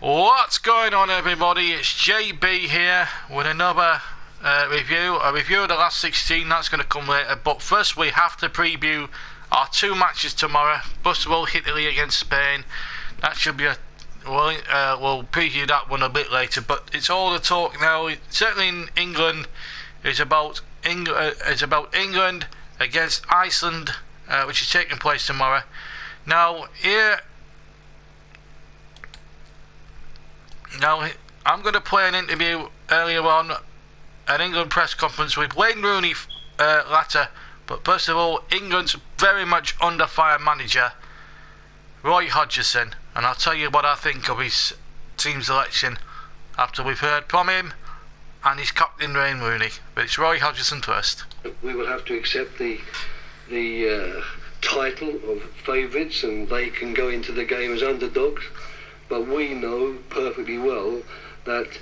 What's going on, everybody? It's JB here with another a review of the last 16. That's going to come later, but first we have to preview our two matches tomorrow. First of all, Italy against Spain. That should be we'll preview that one a bit later, but it's all the talk now, certainly in England, is about England against Iceland, which is taking place tomorrow. Now I'm going to play an interview earlier on, an England press conference with Wayne Rooney latter. But first of all, England's very much under fire manager, Roy Hutchison. And I'll tell you what I think of his team selection after we've heard from him and his captain, Wayne Rooney. But it's Roy Hutchison first. We will have to accept the title of favourites, and they can go into the game as underdogs. But we know perfectly well that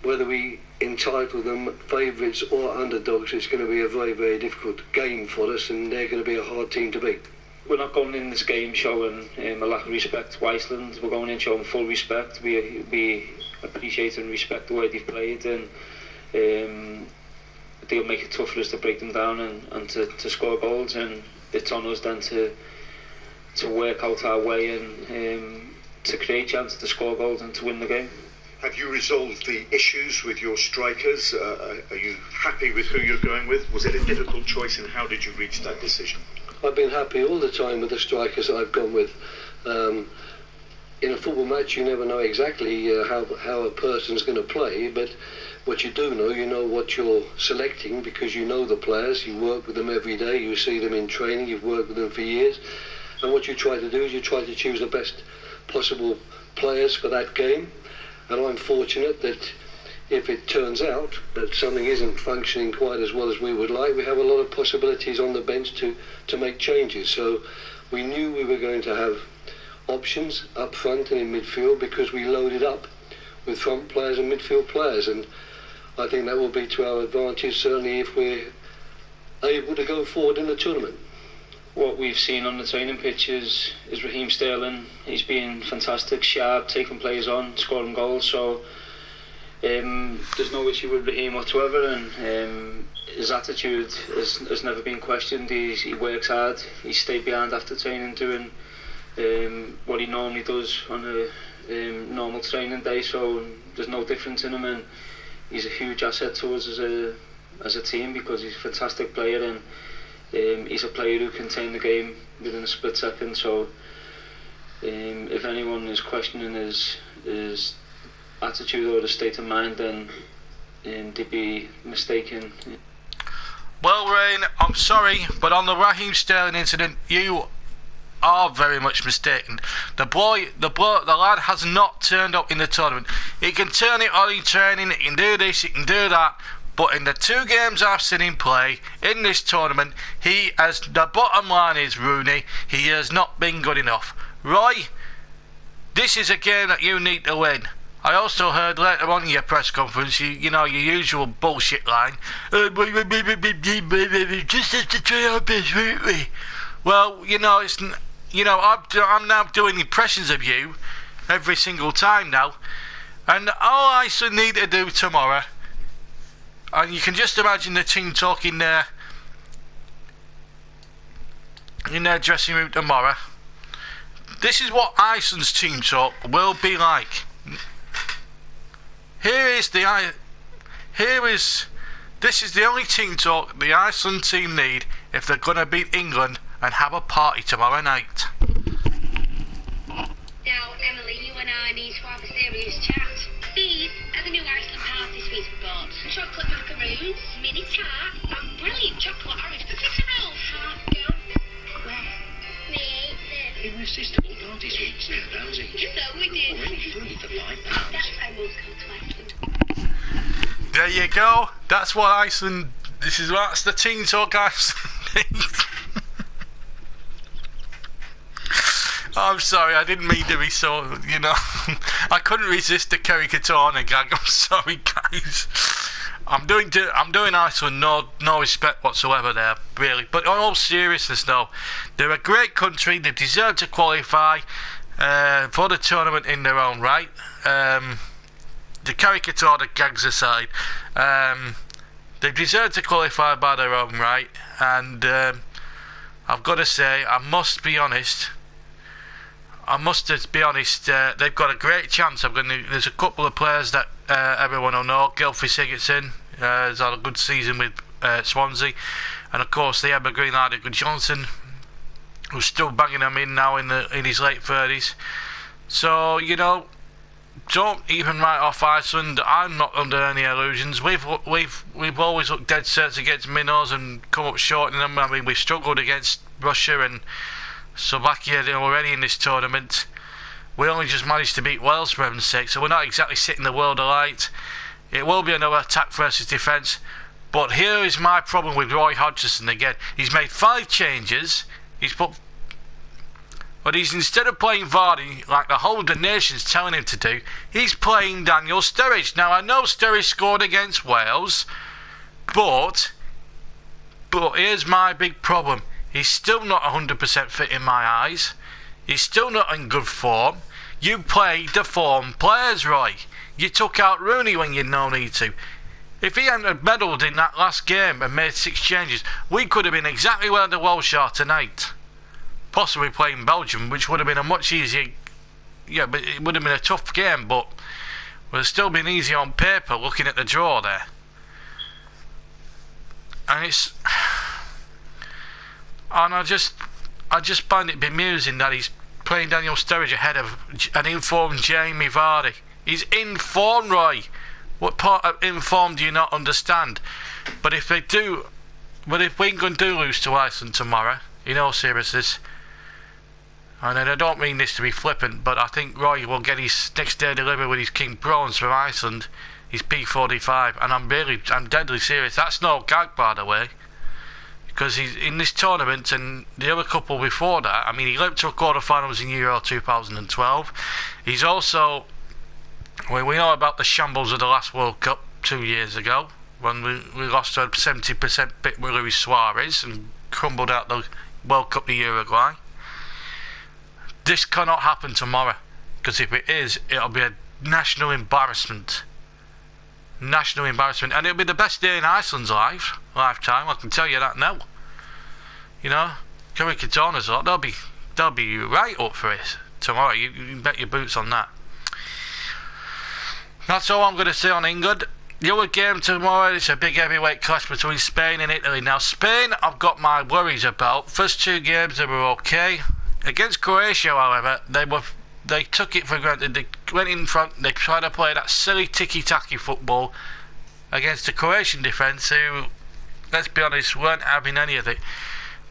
whether we entitle them favourites or underdogs, it's going to be a very, very difficult game for us, and they're going to be a hard team to beat. We're not going in this game showing a lack of respect to Iceland. We're going in showing full respect. We appreciate and respect the way they've played, and they'll make it tough for us to break them down and to score goals. And it's on us then to work out our way and to create chances to score goals and to win the game. Have you resolved the issues with your strikers? Are you happy with who you're going with? Was it a difficult choice, and how did you reach that decision? I've been happy all the time with the strikers that I've gone with. In a football match, you never know exactly how a person's going to play, but what you do know, you know what you're selecting because you know the players, you work with them every day, you see them in training, you've worked with them for years, and what you try to do is you try to choose the best possible players for that game. And I'm fortunate that if it turns out that something isn't functioning quite as well as we would like, we have a lot of possibilities on the bench to make changes. So we knew we were going to have options up front and in midfield because we loaded up with front players and midfield players, and I think that will be to our advantage, certainly if we're able to go forward in the tournament. What we've seen on the training pitch is Raheem Sterling. He's been fantastic, sharp, taking players on, scoring goals. So there's no issue with Raheem whatsoever, and his attitude has never been questioned. He works hard. He stayed behind after training, doing what he normally does on a normal training day. So there's no difference in him, and he's a huge asset to us as a team because he's a fantastic player, and he's a player who can turn the game within a split second. So if anyone is questioning his attitude or his state of mind, then they'd be mistaken. Well, Rain, I'm sorry, but on the Raheem Sterling incident, you are very much mistaken. The lad has not turned up in the tournament. He can turn it on in training, he can do this, he can do that. But in the two games I've seen him play in this tournament, the bottom line is, Rooney, he has not been good enough. Roy, this is a game that you need to win. I also heard later on in your press conference, you know, your usual bullshit line. Just have to try our best, won't we? Well, I'm now doing impressions of you every single time now, and all Iceland need to do tomorrow. And you can just imagine the team talking there in their dressing room tomorrow. This is what Iceland's team talk will be like. This is the only team talk the Iceland team need if they're going to beat England and have a party tomorrow night. Now, Emily, you and I need to have a serious chat. These are the new Iceland party sweets we bought. Chocolate macaroons, mini tart, and brilliant chocolate orange profiteroles. Where? Me. Irresistible party sweets, £10 each. So we did. Only 3 for £5. That's why we'll come to Iceland. There you go. That's what Iceland. That's the team talk Iceland needs. I'm sorry, I didn't mean to be so, I couldn't resist the Kerry Katana gag. I'm sorry, guys. I'm doing Iceland no respect whatsoever there, really. But in all seriousness, though, they're a great country. They deserve to qualify. for the tournament in their own right. The caricature, the gags aside, they deserve to qualify by their own right, and I've got to say, I must be honest, they've got a great chance. There's a couple of players that everyone will know. Gylfi Sigurdsson has had a good season with Swansea, and of course the evergreen Adigo Johnson, who's still banging them in now in his late 30s. So, you know, don't even write off Iceland. I'm not under any illusions. We've always looked dead certs against minnows and come up short in them. I mean, we've struggled against Russia and Slovakia already in this tournament. We only just managed to beat Wales for heaven's sake, so we're not exactly setting the world alight. It will be another attack versus defence. But here is my problem with Roy Hutchison again. He's made 5 changes. But he's, instead of playing Vardy like the whole of the nation's telling him to do, he's playing Daniel Sturridge. Now I know Sturridge scored against Wales, but here's my big problem. He's still not 100% fit in my eyes. He's still not in good form. You play the form players, Roy. You took out Rooney when you no need to. If he hadn't meddled in that last game and made 6 changes, we could have been exactly where the Welsh are tonight. Possibly playing Belgium, which would have been a much easier... Yeah, but it would have been a tough game, but would have still been easy on paper looking at the draw there. And it's... And I just find it bemusing that he's playing Daniel Sturridge ahead of an informed Jamie Vardy. He's in form, Roy. What part of informed do you not understand? But if we England do lose to Iceland tomorrow, in all seriousness, and I don't mean this to be flippant, but I think Roy will get his next day delivered with his King Prawns from Iceland, his P45, and I'm deadly serious. That's no gag, by the way, because he's in this tournament and the other couple before that. I mean, he limped to a quarterfinals in Euro 2012. He's also, well, we know about the shambles of the last World Cup 2 years ago when we lost a 70% bit with Luis Suarez and crumbled out the World Cup to Uruguay. This cannot happen tomorrow, because if it is, it'll be a national embarrassment. National embarrassment, and it'll be the best day in Iceland's lifetime. I can tell you that now. You know, Curry Katona's lot, they'll be right up for it tomorrow. You can bet your boots on that. That's all I'm going to say on England. The other game tomorrow is a big heavyweight clash between Spain and Italy. Now, Spain, I've got my worries about. First 2 games, they were okay. Against Croatia, however, they took it for granted. They went in front, they tried to play that silly ticky-tacky football against the Croatian defence, who, let's be honest, weren't having any of it.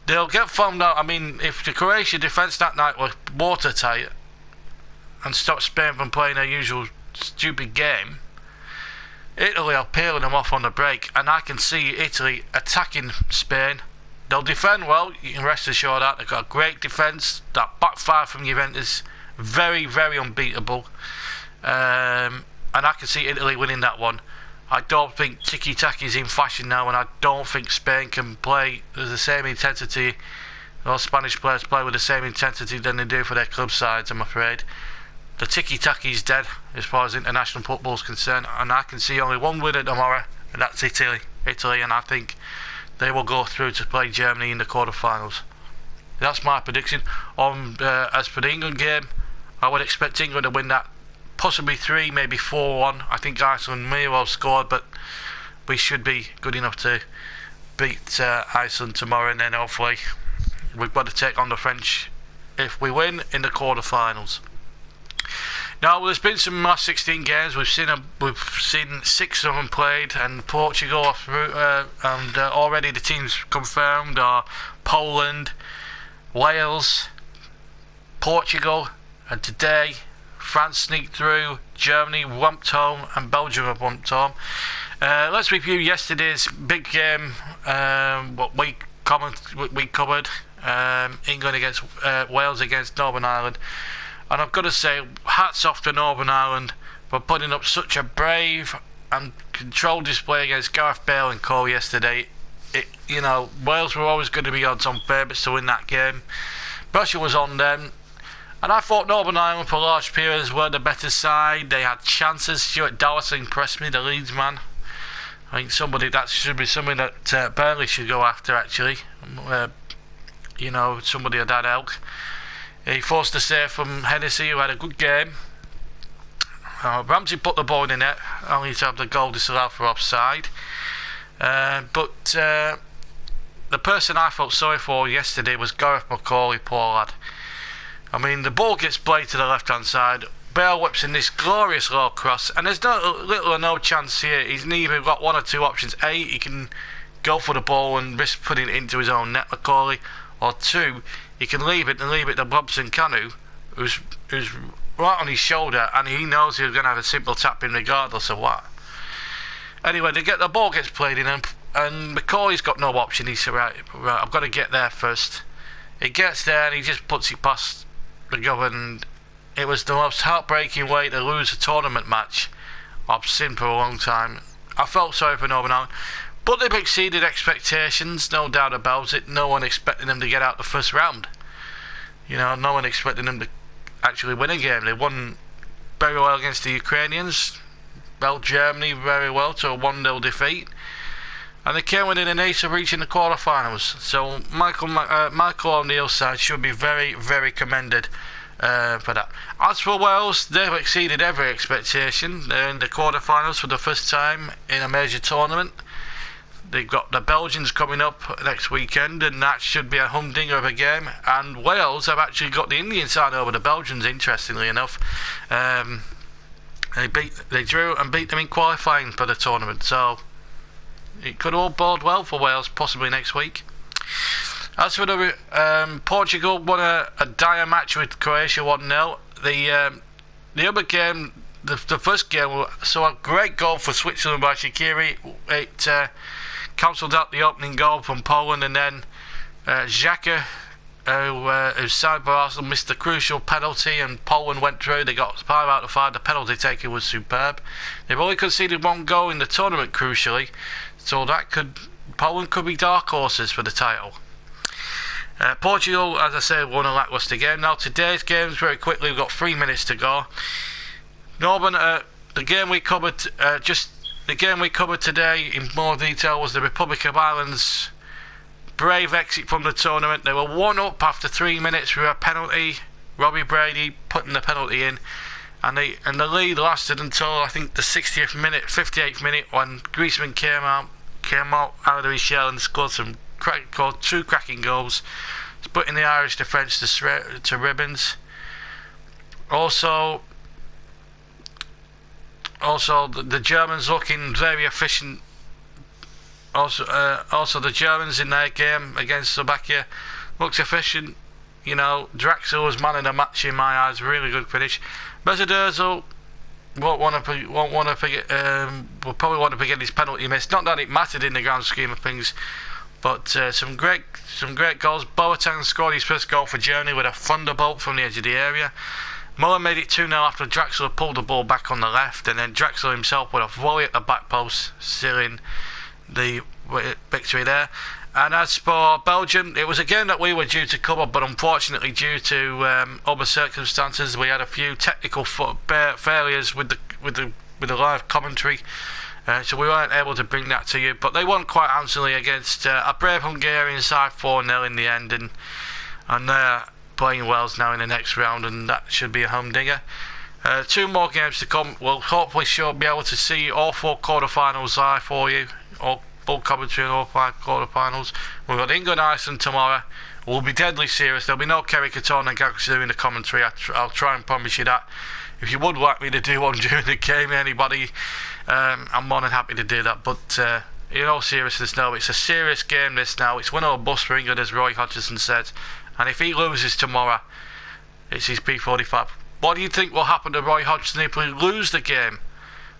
They'll get found out. I mean, if the Croatian defence that night was watertight and stopped Spain from playing their usual stupid game, Italy are peeling them off on the break, and I can see Italy attacking Spain. They'll defend well, you can rest assured that. They've got a great defence. That back 5 from Juventus, very, very unbeatable. And I can see Italy winning that one. I don't think tiki-taka is in fashion now, and I don't think Spain can play with the same intensity. Those Spanish players play with the same intensity than they do for their club sides, I'm afraid. The tiki-taka is dead as far as international football is concerned, and I can see only one winner tomorrow, and that's Italy, and I think they will go through to play Germany in the quarterfinals. That's my prediction. As for the England game, I would expect England to win that, possibly 3, maybe 4-1. I think Iceland may well score, but we should be good enough to beat Iceland tomorrow, and then hopefully we've got to take on the French if we win in the quarterfinals. Now, there's been some last 16 games. We've seen 6 of them played, and Portugal are through, and already the teams confirmed are Poland, Wales, Portugal, and today France sneaked through, Germany romped home, and Belgium have romped home. Let's review yesterday's big game. What we covered: England against Wales against Northern Ireland. And I've got to say, hats off to Northern Ireland for putting up such a brave and controlled display against Gareth Bale and co yesterday. Wales were always going to be odds-on favourites to win that game. Pressure was on them, And I thought Northern Ireland for large periods were the better side. They had chances. Stuart Dallas impressed me, the Leeds man. I think that should be something that Burnley should go after, actually. Somebody of that ilk. He forced a save from Hennessy, who had a good game. Ramsey put the ball in the net, only to have the goal disallowed for offside. But the person I felt sorry for yesterday was Gareth McCauley, poor lad. I mean, the ball gets played to the left-hand side. Bale whips in this glorious low cross, and there's little or no chance here. He's either got one or two options. A, he can go for the ball and risk putting it into his own net, McCauley, or two, he can leave it to Robson Canu, who's right on his shoulder, and he knows he's going to have a simple tap in regardless of what. Anyway, the ball gets played in, and McCauley's got no option. He said, right, I've got to get there first. He gets there and he just puts it past the governor, and it was the most heartbreaking way to lose a tournament match I've seen for a long time. I felt sorry for Northern Ireland, but they've exceeded expectations, no doubt about it. No one expected them to get out the first round. No one expected them to actually win a game. They won very well against the Ukrainians, held Germany very well to a 1-0 defeat, and they came within an ace of reaching the quarterfinals. So Michael O'Neill's side should be very, very commended for that. As for Wales, they've exceeded every expectation. They're in the quarterfinals for the first time in a major tournament. They've got the Belgians coming up next weekend, and that should be a humdinger of a game. And Wales have actually got the Indian side over the Belgians, interestingly enough. They drew and beat them in qualifying for the tournament, so it could all bode well for Wales, possibly next week. As for the Portugal won a dire match with Croatia 1-0. The other game, the first game, saw a great goal for Switzerland by Shaqiri. It cancelled out the opening goal from Poland, and then Xhaka, whose side for Arsenal, missed the crucial penalty, and Poland went through. They got 5 out of 5. The penalty taker was superb. They've only conceded one goal in the tournament, crucially, so Poland could be dark horses for the title. Portugal, as I said, won a lacklustre game. Now today's games, very quickly, we've got 3 minutes to go. Northern, the game we covered today in more detail was the Republic of Ireland's brave exit from the tournament. They were 1-up after 3 minutes with a penalty. Robbie Brady putting the penalty in, and the lead lasted until I think the 58th minute, when Griezmann came out of his shell and scored two cracking goals, putting the Irish defence to ribbons. Also the Germans looking very efficient. Also the Germans in their game against Slovakia looked efficient. Draxler was man of the match in my eyes. Really good finish. Mesut Ozil will probably want to forget his penalty miss. Not that it mattered in the grand scheme of things, but some great goals. Boateng scored his first goal for Germany with a thunderbolt from the edge of the area. Muller made it 2-0 after Draxler pulled the ball back on the left, and then Draxler himself with a volley at the back post, sealing the victory there. And as for Belgium, it was a game that we were due to cover, but unfortunately due to other circumstances, we had a few technical failures with the live commentary, so we weren't able to bring that to you. But they won quite handsomely against a brave Hungarian side, 4-0 in the end, and they're playing Wales now in the next round, and that should be a humdinger. 2 more games to come. We'll hopefully be able to see all 4 quarterfinals live for you, all full commentary on all 5 quarterfinals. We've got England-Iceland tomorrow. We'll be deadly serious. There'll be no Kerry Katona and Gags doing the commentary. I'll try and promise you that. If you would like me to do one during the game, anybody, I'm more than happy to do that. But in all seriousness, no, it's a serious game this now. It's win or bust for England, as Roy Hutchison said. And if he loses tomorrow, it's his P45. What do you think will happen to Roy Hodgson if we lose the game?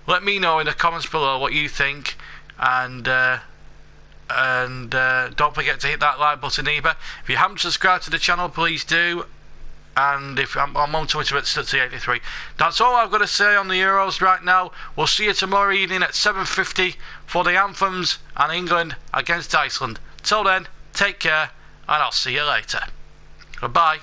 Let me know in the comments below what you think, and don't forget to hit that like button either. If you haven't subscribed to the channel, please do. And if I'm on Twitter at Stutzy83. That's all I've got to say on the Euros right now. We'll see you tomorrow evening at 7:50 for the anthems and England against Iceland. Till then, take care, and I'll see you later. Goodbye.